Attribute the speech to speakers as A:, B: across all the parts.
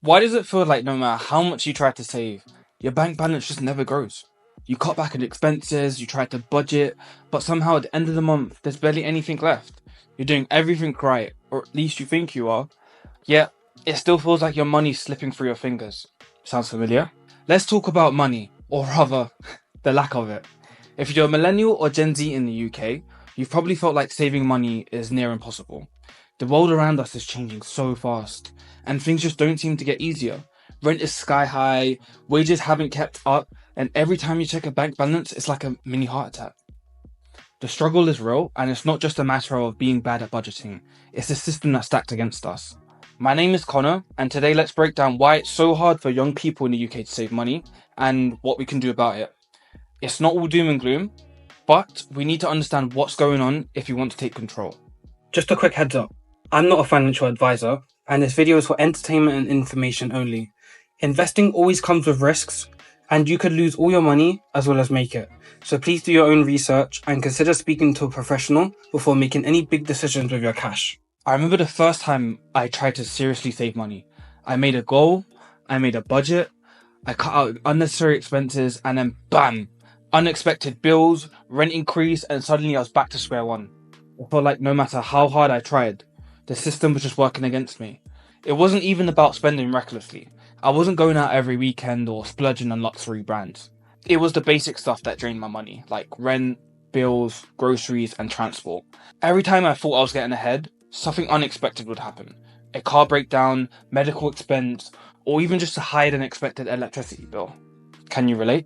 A: Why does it feel like no matter how much you try to save, your bank balance just never grows? You cut back on expenses, you try to budget, but somehow at the end of the month, there's barely anything left. You're doing everything right, or at least you think you are, yet it still feels like your money's slipping through your fingers. Sounds familiar? Let's talk about money, or rather, the lack of it. If you're a millennial or Gen Z in the UK, you've probably felt like saving money is near impossible. The world around us is changing so fast, and things just don't seem to get easier. Rent is sky high, wages haven't kept up, and every time you check a bank balance, it's like a mini heart attack. The struggle is real, and it's not just a matter of being bad at budgeting, it's a system that's stacked against us. My name is Connor, and today let's break down why it's so hard for young people in the UK to save money and what we can do about it. It's not all doom and gloom, but we need to understand what's going on if you want to take control. Just a quick heads up, I'm not a financial advisor, and this video is for entertainment and information only. Investing always comes with risks, and you could lose all your money as well as make it. So please do your own research and consider speaking to a professional before making any big decisions with your cash. I remember the first time I tried to seriously save money. I made a goal, I made a budget, I cut out unnecessary expenses, and then bam! Unexpected bills, rent increase, and suddenly I was back to square one. I felt like no matter how hard I tried, the system was just working against me. It wasn't even about spending recklessly. I wasn't going out every weekend or splurging on luxury brands. It was the basic stuff that drained my money, like rent, bills, groceries, and transport. Every time I thought I was getting ahead, something unexpected would happen. A car breakdown, medical expense, or even just a higher than expected electricity bill. Can you relate?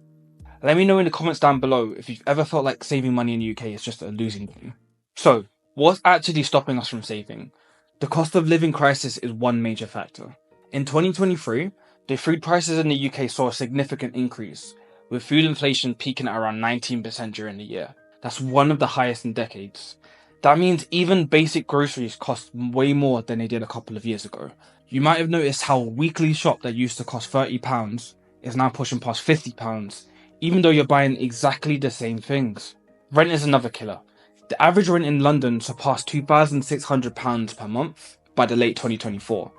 A: Let me know in the comments down below if you've ever felt like saving money in the UK is just a losing game. So, what's actually stopping us from saving? The cost of living crisis is one major factor. In 2023, the food prices in the UK saw a significant increase, with food inflation peaking at around 19% during the year. That's one of the highest in decades. That means even basic groceries cost way more than they did a couple of years ago. You might have noticed how a weekly shop that used to cost £30 is now pushing past £50, even though you're buying exactly the same things. Rent is another killer. The average rent in London surpassed £2,600 per month by the late 2024.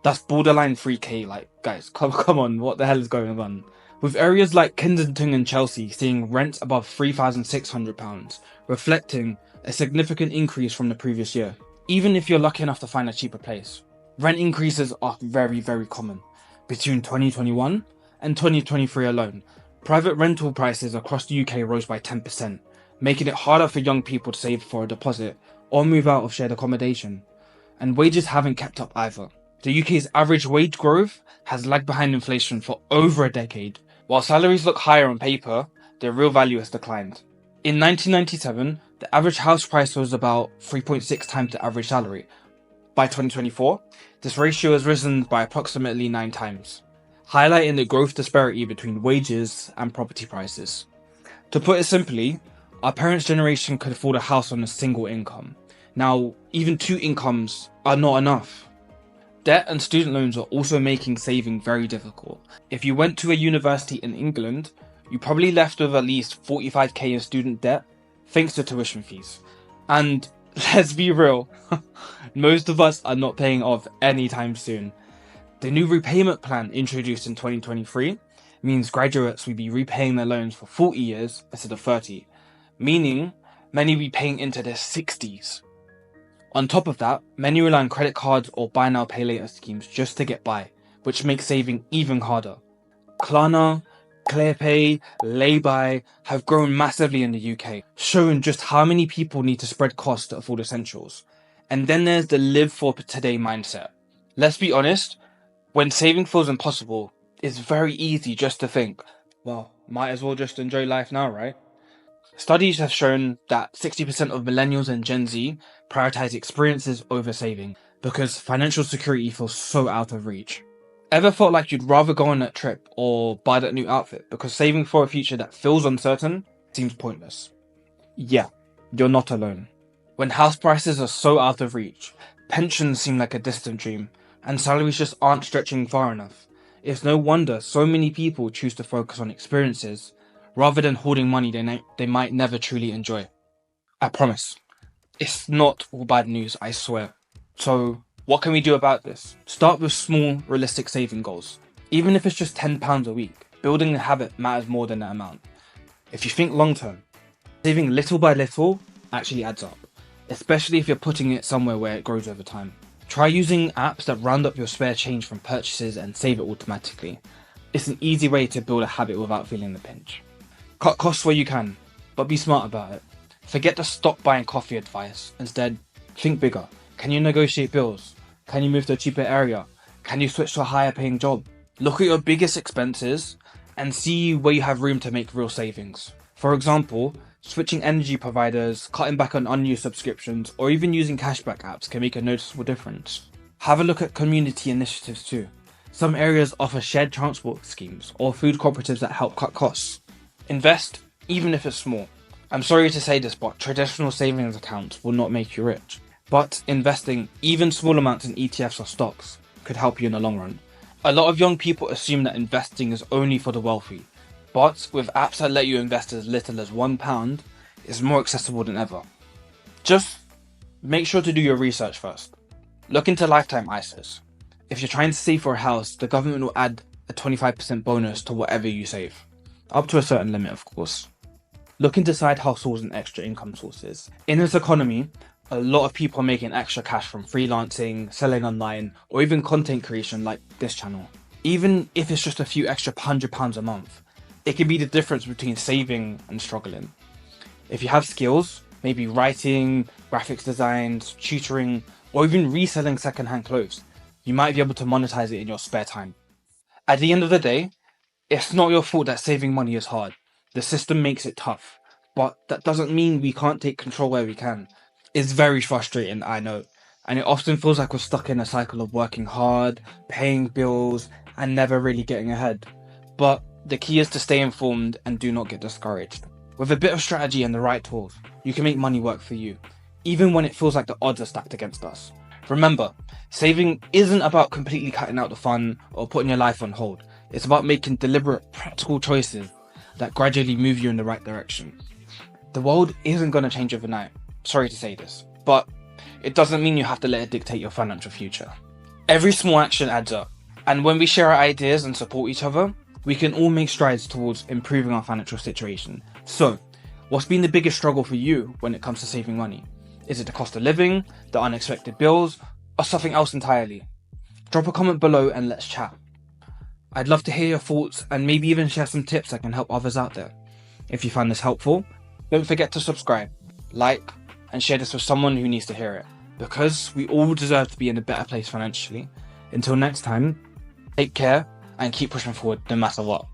A: That's borderline 3k, like, guys, come on, what the hell is going on? With areas like Kensington and Chelsea seeing rents above £3,600, reflecting a significant increase from the previous year, even if you're lucky enough to find a cheaper place. Rent increases are very, very common. Between 2021 and 2023 alone, private rental prices across the UK rose by 10%, making it harder for young people to save for a deposit or move out of shared accommodation. And wages haven't kept up either. The UK's average wage growth has lagged behind inflation for over a decade. While salaries look higher on paper, their real value has declined. In 1997, the average house price was about 3.6 times the average salary. By 2024, this ratio has risen by approximately 9 times, highlighting the growth disparity between wages and property prices. To put it simply, our parents' generation could afford a house on a single income. Now, even 2 incomes are not enough. Debt and student loans are also making saving very difficult. If you went to a university in England, you probably left with at least 45k in student debt, thanks to tuition fees. And let's be real, most of us are not paying off anytime soon. The new repayment plan introduced in 2023 means graduates will be repaying their loans for 40 years instead of 30, meaning many will be paying into their 60s. On top of that, many rely on credit cards or buy now pay later schemes just to get by, which makes saving even harder. Klarna, ClearPay, Lay-Buy have grown massively in the UK, showing just how many people need to spread costs to afford essentials. And then there's the live for today mindset. Let's be honest, when saving feels impossible, it's very easy just to think, well, might as well just enjoy life now, right? Studies have shown that 60% of millennials and Gen Z prioritize experiences over saving because financial security feels so out of reach. Ever felt like you'd rather go on that trip or buy that new outfit because saving for a future that feels uncertain seems pointless? Yeah, you're not alone. When house prices are so out of reach, pensions seem like a distant dream, and salaries just aren't stretching far enough. It's no wonder so many people choose to focus on experiences rather than hoarding money they might never truly enjoy. I promise. It's not all bad news, I swear. So, What can we do about this? Start with small, realistic saving goals. Even if it's just £10 a week, building a habit matters more than that amount. If you think long term, saving little by little actually adds up, especially if you're putting it somewhere where it grows over time. Try using apps that round up your spare change from purchases and save it automatically. It's an easy way to build a habit without feeling the pinch. Cut costs where you can, but be smart about it. Forget the stop buying coffee advice. Instead, think bigger. Can you negotiate bills? Can you move to a cheaper area? Can you switch to a higher paying job? Look at your biggest expenses and see where you have room to make real savings. For example, switching energy providers, cutting back on unused subscriptions, or even using cashback apps can make a noticeable difference. Have a look at community initiatives too. Some areas offer shared transport schemes or food cooperatives that help cut costs. Invest, even if it's small. I'm sorry to say this, but traditional savings accounts will not make you rich. But investing even small amounts in ETFs or stocks could help you in the long run. A lot of young people assume that investing is only for the wealthy, but with apps that let you invest as little as £1, it's more accessible than ever. Just make sure to do your research first. Look into lifetime ISAs. If you're trying to save for a house, the government will add a 25% bonus to whatever you save. Up to a certain limit, of course. Look into side hustles and extra income sources. In this economy, a lot of people are making extra cash from freelancing, selling online, or even content creation like this channel. Even if it's just a few extra £100 a month, it can be the difference between saving and struggling. If you have skills, maybe writing, graphics designs, tutoring, or even reselling secondhand clothes, you might be able to monetize it in your spare time. At the end of the day, it's not your fault that saving money is hard. The system makes it tough, but that doesn't mean we can't take control where we can. It's very frustrating, I know, and it often feels like we're stuck in a cycle of working hard, paying bills, and never really getting ahead. But the key is to stay informed and do not get discouraged. With a bit of strategy and the right tools, you can make money work for you, even when it feels like the odds are stacked against us. Remember, saving isn't about completely cutting out the fun or putting your life on hold. It's about making deliberate, practical choices that gradually move you in the right direction. The world isn't going to change overnight. Sorry to say this, but it doesn't mean you have to let it dictate your financial future. Every small action adds up, and when we share our ideas and support each other, we can all make strides towards improving our financial situation. So, what's been the biggest struggle for you when it comes to saving money? Is it the cost of living, the unexpected bills, or something else entirely? Drop a comment below and let's chat. I'd love to hear your thoughts and maybe even share some tips that can help others out there. If you find this helpful, don't forget to subscribe, like, and share this with someone who needs to hear it, because we all deserve to be in a better place financially. Until next time, take care and keep pushing forward no matter what.